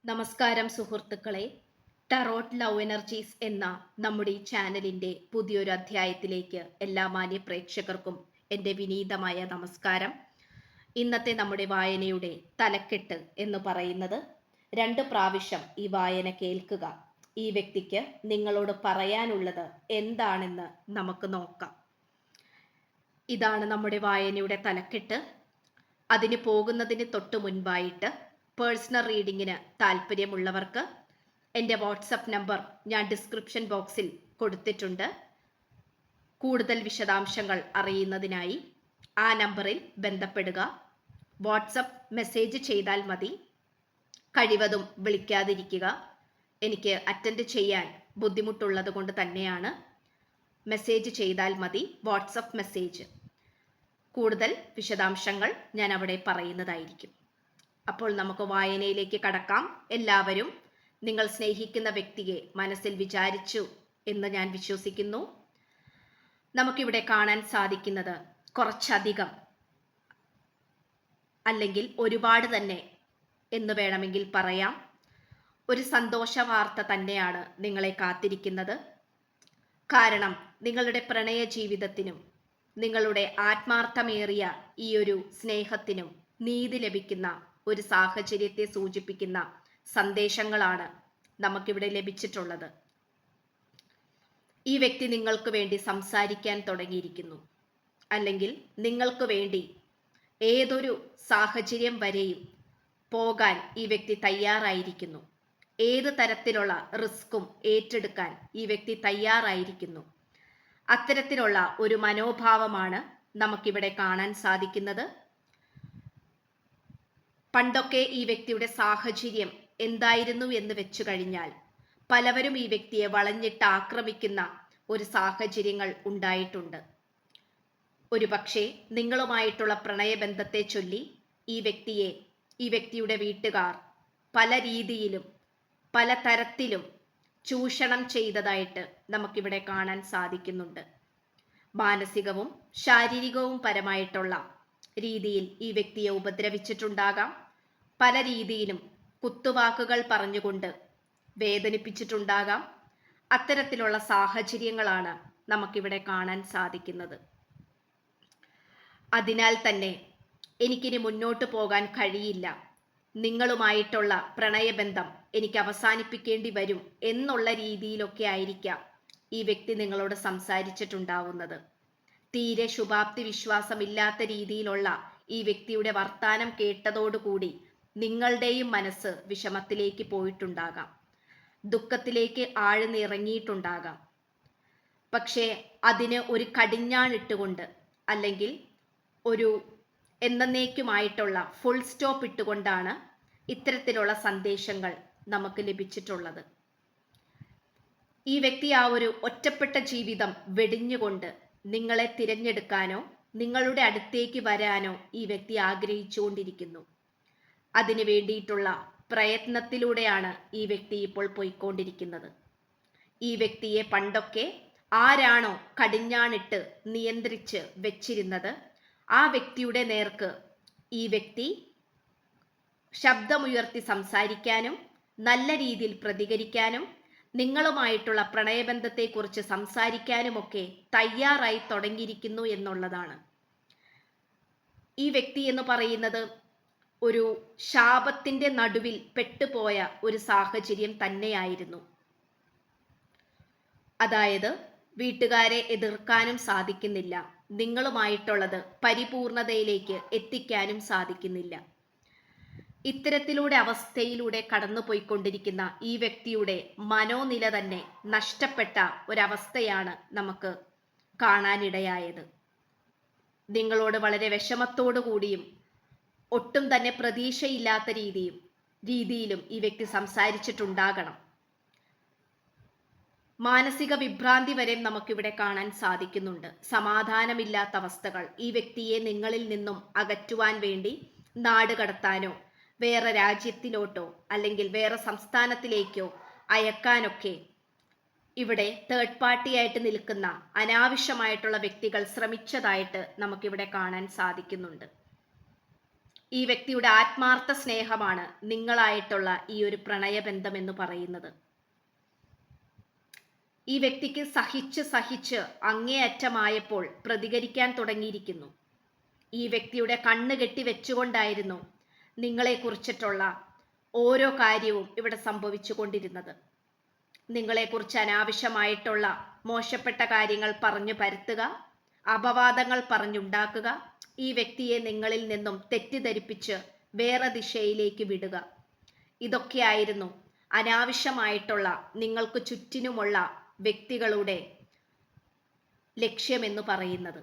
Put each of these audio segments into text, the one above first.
നമസ്കാരം സുഹൃത്തുക്കളെ. Tarot love energies എന്ന നമ്മുടെ ഈ ചാനലിൻ്റെ പുതിയൊരു അധ്യായത്തിലേക്ക് എല്ലാ മാന്യ പ്രേക്ഷകർക്കും എൻ്റെ വിനീതമായ നമസ്കാരം. ഇന്നത്തെ നമ്മുടെ വായനയുടെ തലക്കെട്ട് എന്ന് പറയുന്നത് 2 പ്രാവശ്യം ഈ വായന കേൾക്കുക. ഈ വ്യക്തിക്ക് നിങ്ങളോട് പറയാനുള്ളത് എന്താണെന്ന് നമുക്ക് നോക്കാം. ഇതാണ് നമ്മുടെ വായനയുടെ തലക്കെട്ട്. അതിന് പോകുന്നതിന് തൊട്ട് മുൻപായിട്ട് പേഴ്സണൽ റീഡിങ്ങിന് താല്പര്യമുള്ളവർക്ക് എൻ്റെ വാട്സപ്പ് നമ്പർ ഞാൻ ഡിസ്ക്രിപ്ഷൻ ബോക്സിൽ കൊടുത്തിട്ടുണ്ട്. കൂടുതൽ വിശദാംശങ്ങൾ അറിയുന്നതിനായി ആ നമ്പറിൽ ബന്ധപ്പെടുക. വാട്സപ്പ് മെസ്സേജ് ചെയ്താൽ മതി. കഴിവതും വിളിക്കാതിരിക്കുക. എനിക്ക് അറ്റൻഡ് ചെയ്യാൻ ബുദ്ധിമുട്ടുള്ളത് കൊണ്ട് തന്നെയാണ്. മെസ്സേജ് ചെയ്താൽ മതി, വാട്സപ്പ് മെസ്സേജ്. കൂടുതൽ വിശദാംശങ്ങൾ ഞാൻ അവിടെ പറയുന്നതായിരിക്കും. അപ്പോൾ നമുക്ക് വായനയിലേക്ക് കടക്കാം. എല്ലാവരും നിങ്ങൾ സ്നേഹിക്കുന്ന വ്യക്തിയെ മനസ്സിൽ വിചാരിച്ചു എന്ന് ഞാൻ വിശ്വസിക്കുന്നു. നമുക്കിവിടെ കാണാൻ സാധിക്കുന്നത് കുറച്ചധികം, അല്ലെങ്കിൽ ഒരുപാട് തന്നെ എന്ന് വേണമെങ്കിൽ പറയാം, ഒരു സന്തോഷ വാർത്ത തന്നെയാണ് നിങ്ങളെ കാത്തിരിക്കുന്നത്. കാരണം നിങ്ങളുടെ പ്രണയ ജീവിതത്തിനും നിങ്ങളുടെ ആത്മാർത്ഥമേറിയ ഈ ഒരു സ്നേഹത്തിനും നീതി ലഭിക്കുന്ന ഒരു സാഹചര്യത്തെ സൂചിപ്പിക്കുന്ന സന്ദേശങ്ങളാണ് നമുക്കിവിടെ ലഭിച്ചിട്ടുള്ളത്. ഈ വ്യക്തി നിങ്ങൾക്ക് വേണ്ടി സംസാരിക്കാൻ തുടങ്ങിയിരിക്കുന്നു, അല്ലെങ്കിൽ നിങ്ങൾക്ക് വേണ്ടി ഏതൊരു സാഹചര്യം വരെയും പോകാൻ ഈ വ്യക്തി തയ്യാറായിരിക്കുന്നു. ഏത് തരത്തിലുള്ള റിസ്ക്കും ഏറ്റെടുക്കാൻ ഈ വ്യക്തി തയ്യാറായിരിക്കുന്നു. അത്തരത്തിലുള്ള ഒരു മനോഭാവമാണ് നമുക്കിവിടെ കാണാൻ സാധിക്കുന്നത്. പണ്ടൊക്കെ ഈ വ്യക്തിയുടെ സാഹചര്യം എന്തായിരുന്നു എന്ന് വെച്ചു കഴിഞ്ഞാൽ പലവരും ഈ വ്യക്തിയെ വളഞ്ഞിട്ട് ആക്രമിക്കുന്ന ഒരു സാഹചര്യങ്ങൾ ഉണ്ടായിട്ടുണ്ട്. ഒരുപക്ഷെ നിങ്ങളുമായിട്ടുള്ള പ്രണയബന്ധത്തെ ചൊല്ലി ഈ വ്യക്തിയുടെ വീട്ടുകാർ പല രീതിയിലും പല തരത്തിലും ചൂഷണം ചെയ്തതായിട്ട് നമുക്കിവിടെ കാണാൻ സാധിക്കുന്നുണ്ട്. മാനസികവും ശാരീരികവും പരമായിട്ടുള്ള രീതിയിൽ ഈ വ്യക്തിയെ ഉപദ്രവിച്ചിട്ടുണ്ടാകാം. പല രീതിയിലും കുത്തുവാക്കുകൾ പറഞ്ഞുകൊണ്ട് വേദനിപ്പിച്ചിട്ടുണ്ടാകാം. അത്തരത്തിലുള്ള സാഹചര്യങ്ങളാണ് നമുക്കിവിടെ കാണാൻ സാധിക്കുന്നത്. അതിനാൽ തന്നെ എനിക്കിനി മുന്നോട്ട് പോകാൻ കഴിയില്ല, നിങ്ങളുമായിട്ടുള്ള പ്രണയബന്ധം എനിക്ക് അവസാനിപ്പിക്കേണ്ടി വരും എന്നുള്ള രീതിയിലൊക്കെ ആയിരിക്കാം ഈ വ്യക്തി നിങ്ങളോട് സംസാരിച്ചിട്ടുണ്ടാവുന്നത്. തീരെ ശുഭാപ്തി വിശ്വാസമില്ലാത്ത രീതിയിലുള്ള ഈ വ്യക്തിയുടെ വർത്താനം കേട്ടതോടുകൂടി നിങ്ങളുടെയും മനസ്സ് വിഷമത്തിലേക്ക് പോയിട്ടുണ്ടാകാം, ദുഃഖത്തിലേക്ക് ആഴ്ന്നിറങ്ങിയിട്ടുണ്ടാകാം. പക്ഷേ അതിന് ഒരു കടിഞ്ഞാണിട്ടുകൊണ്ട്, അല്ലെങ്കിൽ ഒരു എന്നേക്കുമായിട്ടുള്ള ഫുൾ സ്റ്റോപ്പ് ഇട്ടുകൊണ്ടാണ് ഇത്തരത്തിലുള്ള സന്ദേശങ്ങൾ നമുക്ക് ലഭിച്ചിട്ടുള്ളത്. ഈ വ്യക്തി ആ ഒരു ഒറ്റപ്പെട്ട ജീവിതം വെടിഞ്ഞുകൊണ്ട് നിങ്ങളെ തിരഞ്ഞെടുക്കാനോ നിങ്ങളുടെ അടുത്തേക്ക് വരാനോ ഈ വ്യക്തി ആഗ്രഹിച്ചുകൊണ്ടിരിക്കുന്നു. അതിനു വേണ്ടിയിട്ടുള്ള പ്രയത്നത്തിലൂടെയാണ് ഈ വ്യക്തി ഇപ്പോൾ പോയിക്കൊണ്ടിരിക്കുന്നത്. ഈ വ്യക്തിയെ പണ്ടൊക്കെ ആരാണോ കടിഞ്ഞാണിട്ട് നിയന്ത്രിച്ച് വെച്ചിരുന്നത്, ആ വ്യക്തിയുടെ നേർക്ക് ഈ വ്യക്തി ശബ്ദമുയർത്തി സംസാരിക്കാനും നല്ല രീതിയിൽ പ്രതികരിക്കാനും നിങ്ങളുമായിട്ടുള്ള പ്രണയബന്ധത്തെക്കുറിച്ച് സംസാരിക്കാനുമൊക്കെ തയ്യാറായി തുടങ്ങിയിരിക്കുന്നു എന്നുള്ളതാണ്. ഈ വ്യക്തി എന്ന് പറയുന്നത് ഒരു ശാപത്തിന്റെ നടുവിൽ പെട്ടുപോയ ഒരു സാഹചര്യം തന്നെയായിരുന്നു. അതായത് വീട്ടുകാരെ എതിർക്കാനും സാധിക്കുന്നില്ല, നിങ്ങളുമായിട്ടുള്ളത് പരിപൂർണതയിലേക്ക് എത്തിക്കാനും സാധിക്കുന്നില്ല. ഇത്തരത്തിലൂടെ അവസ്ഥയിലൂടെ കടന്നുപോയിക്കൊണ്ടിരിക്കുന്ന ഈ വ്യക്തിയുടെ മനോനില തന്നെ നഷ്ടപ്പെട്ട ഒരവസ്ഥയാണ് നമുക്ക് കാണാനിടയായത്. നിങ്ങളോട് വളരെ വിഷമത്തോടു കൂടിയും ഒട്ടും തന്നെ പ്രതീക്ഷയില്ലാത്ത രീതിയിലും ഈ വ്യക്തി സംസാരിച്ചിട്ടുണ്ടാകണം. മാനസിക വിഭ്രാന്തി വരെ നമുക്കിവിടെ കാണാൻ സാധിക്കുന്നുണ്ട്. സമാധാനമില്ലാത്ത അവസ്ഥകൾ ഈ വ്യക്തിയെ നിങ്ങളിൽ നിന്നും അകറ്റുവാൻ വേണ്ടി നാട് കടത്താനോ വേറെ രാജ്യത്തിലോട്ടോ അല്ലെങ്കിൽ വേറെ സംസ്ഥാനത്തിലേക്കോ അയക്കാനൊക്കെ ഇവിടെ തേർഡ് പാർട്ടിയായിട്ട് നിൽക്കുന്ന അനാവശ്യമായിട്ടുള്ള വ്യക്തികൾ ശ്രമിച്ചതായിട്ട് നമുക്കിവിടെ കാണാൻ സാധിക്കുന്നുണ്ട്. ഈ വ്യക്തിയുടെ ആത്മാർത്ഥ സ്നേഹമാണ് നിങ്ങളായിട്ടുള്ള ഈ ഒരു പ്രണയബന്ധം എന്ന് പറയുന്നത്. ഈ വ്യക്തിക്ക് സഹിച്ച് അങ്ങേയറ്റമായപ്പോൾ പ്രതികരിക്കാൻ തുടങ്ങിയിരിക്കുന്നു. ഈ വ്യക്തിയുടെ കണ്ണ് കെട്ടി വെച്ചുകൊണ്ടായിരുന്നു നിങ്ങളെക്കുറിച്ചിട്ടുള്ള ഓരോ കാര്യവും ഇവിടെ സംഭവിച്ചു കൊണ്ടിരുന്നത്. നിങ്ങളെക്കുറിച്ച് അനാവശ്യമായിട്ടുള്ള മോശപ്പെട്ട കാര്യങ്ങൾ പറഞ്ഞു പരത്തുക, അപവാദങ്ങൾ പറഞ്ഞുണ്ടാക്കുക, ഈ വ്യക്തിയെ നിങ്ങളിൽ നിന്നും തെറ്റിദ്ധരിപ്പിച്ച് വേറെ ദിശയിലേക്ക് വിടുക. ഇതൊക്കെയായിരുന്നു അനാവശ്യമായിട്ടുള്ള നിങ്ങൾക്ക് ചുറ്റിനുമുള്ള വ്യക്തികളുടെ ലക്ഷ്യമെന്ന് പറയുന്നത്.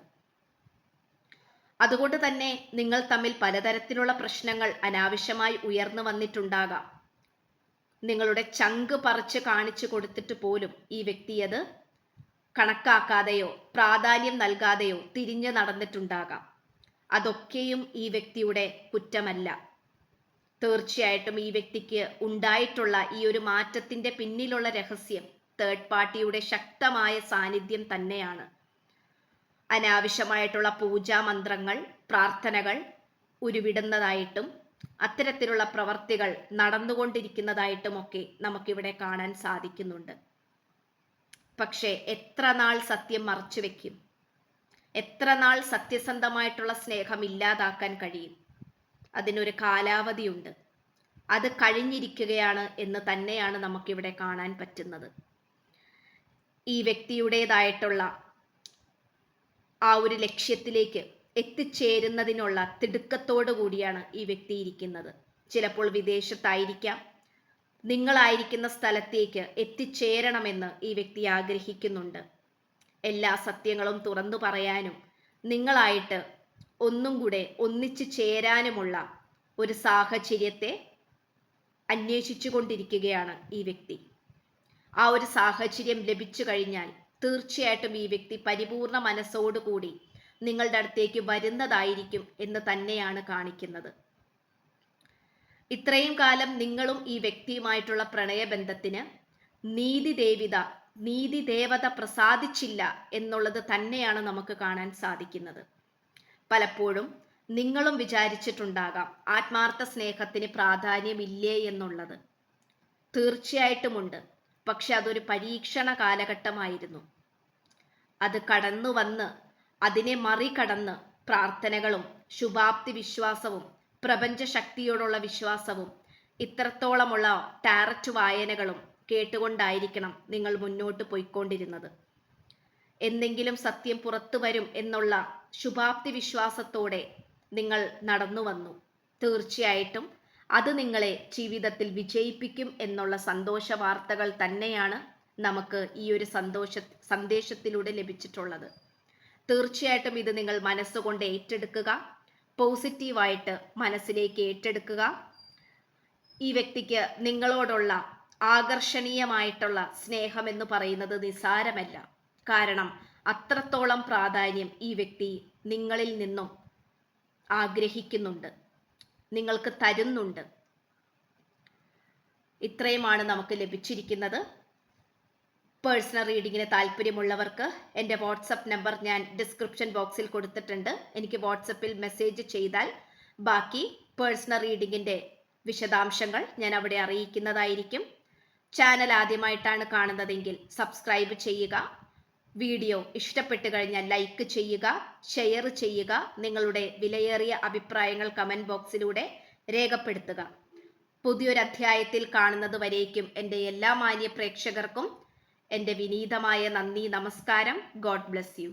അതുകൊണ്ട് തന്നെ നിങ്ങൾ തമ്മിൽ പലതരത്തിലുള്ള പ്രശ്നങ്ങൾ അനാവശ്യമായി ഉയർന്നു വന്നിട്ടുണ്ടാകാം. നിങ്ങളുടെ ചങ്ക് പറിച്ച് കാണിച്ചു കൊടുത്തിട്ട് പോലും ഈ വ്യക്തി അത് കണക്കാക്കാതെയോ പ്രാധാന്യം നൽകാതെയോ തിരിഞ്ഞു നടന്നിട്ടുണ്ടാകാം. അതൊക്കെയും ഈ വ്യക്തിയുടെ കുറ്റമല്ല. തീർച്ചയായിട്ടും ഈ വ്യക്തിക്ക് ഉണ്ടായിട്ടുള്ള ഈ ഒരു മാറ്റത്തിന്റെ പിന്നിലുള്ള രഹസ്യം തേർഡ് പാർട്ടിയുടെ ശക്തമായ സാന്നിധ്യം തന്നെയാണ്. അനാവശ്യമായിട്ടുള്ള പൂജാ മന്ത്രങ്ങൾ, പ്രാർത്ഥനകൾ ഉരുവിടുന്നതായിട്ടും അത്തരത്തിലുള്ള പ്രവർത്തികൾ നടന്നുകൊണ്ടിരിക്കുന്നതായിട്ടുമൊക്കെ നമുക്കിവിടെ കാണാൻ സാധിക്കുന്നുണ്ട്. പക്ഷേ എത്ര നാൾ സത്യം മറച്ചു വെക്കും? എത്ര നാൾ സത്യസന്ധമായിട്ടുള്ള സ്നേഹം ഇല്ലാതാക്കാൻ കഴിയും? അതിനൊരു കാലാവധിയുണ്ട്. അത് കഴിഞ്ഞിരിക്കുകയാണ് എന്ന് തന്നെയാണ് നമുക്കിവിടെ കാണാൻ പറ്റുന്നത്. ഈ വ്യക്തിയുടേതായിട്ടുള്ള ആ ഒരു ലക്ഷ്യത്തിലേക്ക് എത്തിച്ചേരുന്നതിനുള്ള തിടുക്കത്തോടു കൂടിയാണ് ഈ വ്യക്തി ഇരിക്കുന്നത്. ചിലപ്പോൾ വിദേശത്തായിരിക്കാം. നിങ്ങളായിരിക്കുന്ന സ്ഥലത്തേക്ക് എത്തിച്ചേരണമെന്ന് ഈ വ്യക്തി ആഗ്രഹിക്കുന്നുണ്ട്. എല്ലാ സത്യങ്ങളും തുറന്നു പറയാനും നിങ്ങളായിട്ട് ഒന്നും കൂടെ ഒന്നിച്ചു ചേരാനുമുള്ള ഒരു സാഹചര്യത്തെ അന്വേഷിച്ചു കൊണ്ടിരിക്കുകയാണ് ഈ വ്യക്തി. ആ ഒരു സാഹചര്യം ലഭിച്ചു കഴിഞ്ഞാൽ തീർച്ചയായിട്ടും ഈ വ്യക്തി പരിപൂർണ മനസ്സോടുകൂടി നിങ്ങളുടെ അടുത്തേക്ക് വരുന്നതായിരിക്കും എന്ന് തന്നെയാണ് കാണിക്കുന്നത്. ഇത്രയും കാലം നിങ്ങളും ഈ വ്യക്തിയുമായിട്ടുള്ള പ്രണയബന്ധത്തിന് നീതി ദേവത പ്രസാദിച്ചില്ല എന്നുള്ളത് തന്നെയാണ് നമുക്ക് കാണാൻ സാധിക്കുന്നത്. പലപ്പോഴും നിങ്ങളും വിചാരിച്ചിട്ടുണ്ടാകാം ആത്മാർത്ഥ സ്നേഹത്തിന് പ്രാധാന്യമില്ലേ എന്നുള്ളത്. തീർച്ചയായിട്ടുമുണ്ട്. പക്ഷെ അതൊരു പരീക്ഷണ കാലഘട്ടമായിരുന്നു. അത് കടന്നു വന്ന് അതിനെ മറികടന്ന് പ്രാർത്ഥനകളും ശുഭാപ്തി വിശ്വാസവും പ്രപഞ്ച ശക്തിയോടുള്ള വിശ്വാസവും ഇത്രത്തോളമുള്ള ടാരറ്റ് വായനകളും കേട്ടുകൊണ്ടായിരിക്കണം നിങ്ങൾ മുന്നോട്ട് പോയിക്കൊണ്ടിരുന്നത്. എന്തെങ്കിലും സത്യം പുറത്തു വരും എന്നുള്ള ശുഭാപ്തി വിശ്വാസത്തോടെ നിങ്ങൾ നടന്നു വന്നു. തീർച്ചയായിട്ടും അത് നിങ്ങളെ ജീവിതത്തിൽ വിജയിപ്പിക്കും എന്നുള്ള സന്തോഷ വാർത്തകൾ തന്നെയാണ് നമുക്ക് ഈ ഒരു സന്ദേശത്തിലൂടെ ലഭിച്ചിട്ടുള്ളത്. തീർച്ചയായിട്ടും ഇത് നിങ്ങൾ മനസ്സുകൊണ്ട് ഏറ്റെടുക്കുക, പോസിറ്റീവായിട്ട് മനസ്സിലേക്ക് ഏറ്റെടുക്കുക. ഈ വ്യക്തിക്ക് നിങ്ങളോടുള്ള ആകർഷണീയമായിട്ടുള്ള സ്നേഹം എന്ന് പറയുന്നത് നിസാരമല്ല. കാരണം അത്രത്തോളം പ്രാധാന്യം ഈ വ്യക്തി നിങ്ങളിൽ നിന്നും ആഗ്രഹിക്കുന്നുണ്ട്, നിങ്ങൾക്ക് തരുന്നുണ്ട്. ഇത്രയുമാണ് നമുക്ക് ലഭിച്ചിരിക്കുന്നത്. പേഴ്സണൽ റീഡിങ്ങിന് താല്പര്യമുള്ളവർക്ക് എൻ്റെ വാട്സപ്പ് നമ്പർ ഞാൻ ഡിസ്ക്രിപ്ഷൻ ബോക്സിൽ കൊടുത്തിട്ടുണ്ട്. എനിക്ക് വാട്സപ്പിൽ മെസ്സേജ് ചെയ്താൽ ബാക്കി പേഴ്സണൽ റീഡിങ്ങിൻ്റെ വിശദാംശങ്ങൾ ഞാൻ അവിടെ അറിയിക്കുന്നതായിരിക്കും. ചാനൽ ആദ്യമായിട്ടാണ് കാണുന്നതെങ്കിൽ സബ്സ്ക്രൈബ് ചെയ്യുക. വീഡിയോ ഇഷ്ടപ്പെട്ടു കഴിഞ്ഞാൽ ലൈക്ക് ചെയ്യുക, ഷെയർ ചെയ്യുക. നിങ്ങളുടെ വിലയേറിയ അഭിപ്രായങ്ങൾ കമൻറ്റ് ബോക്സിലൂടെ രേഖപ്പെടുത്തുക. പുതിയൊരു അധ്യായത്തിൽ കാണുന്നത് വരേക്കും എൻ്റെ എല്ലാ മാന്യ പ്രേക്ഷകർക്കും എൻ്റെ വിനീതമായ നന്ദി, നമസ്കാരം. God bless you.